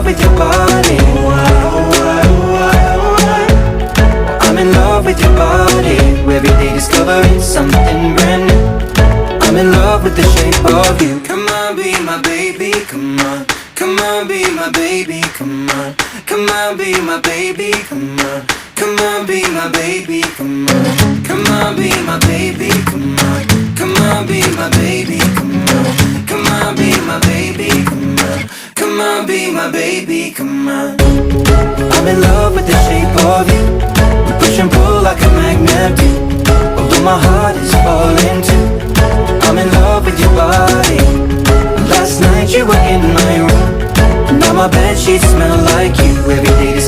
with your body. I'm in love with your body. Every day discovering something brand new. I'm in love with the shape of you. Come on, be my baby, come on. Come on, be my baby, come on. Come on, be my baby, come on. Come on, be my baby, come on. Come on, be my baby, come on. Come on, be my baby, come on. Come on, be my baby, come on. Come on, be my baby, come on. I'm in love with the shape of you. We push and pull like a magnet do. Although my heart is falling too. I'm in love with your body. Last night you were in my room. Now my bedsheets smell like you. Every day